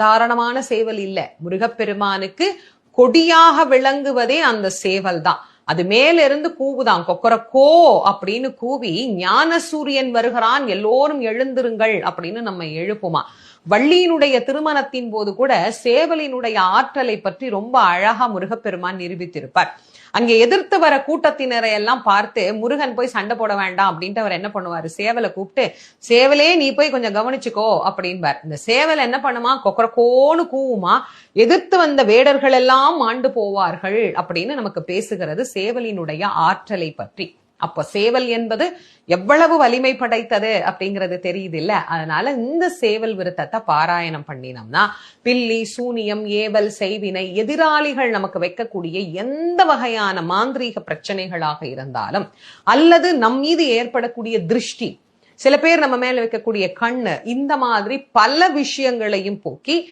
சாதாரணமான சேவல் இல்ல. முருகப்பெருமானுக்கு கொடியாக விளங்குவதே அந்த சேவல் தான். அது மேல இருந்து கூவுதான், கொக்கரக்கோ அப்படின்னு கூவி ஞான சூரியன் வருகிறான் எல்லோரும் எழுந்திருங்கள் அப்படின்னு நம்ம எழுப்புமா. வள்ளியினுடைய திருமணத்தின் போது கூட சேவலினுடைய ஆற்றலை பற்றி ரொம்ப அழகா முருகப்பெருமான் நிரூபித்திருப்பார். அங்கே எதிர்த்து வர கூட்டத்தினரை எல்லாம் பார்த்து முருகன் போய் சண்டை போட வேண்டாம் அப்படின்ட்டு அவர் என்ன பண்ணுவாரு, சேவலை கூப்பிட்டு, சேவலே நீ போய் கொஞ்சம் கவனிச்சுக்கோ அப்படின்பார். இந்த சேவல் என்ன பண்ணுமா, கொக்கரக்கோன்னு கூவுமா, எதிர்த்து வந்த வேடர்கள் எல்லாம் மாண்டு போவார்கள் அப்படின்னு நமக்கு பேசுகிறது சேவலினுடைய ஆற்றலை பற்றி. அப்ப சேவல் என்பது எவ்வளவு வலிமை படைத்தது அப்படிங்கிறது தெரியுது இல்ல. அதனால இந்த சேவல் விருத்தத்தை பாராயணம் பண்ணினோம்னா பில்லி, சூனியம், ஏவல், செய்வினை, எதிராளிகள் நமக்கு வைக்கக்கூடிய எந்த வகையான மாந்திரீக பிரச்சனைகளாக இருந்தாலும், அல்லது நம் மீது ஏற்படக்கூடிய திருஷ்டி, சில பேர் நம்ம மேல வைக்கக்கூடிய கண்ணு, இந்த மாதிரி பல விஷயங்களையும் போக்கி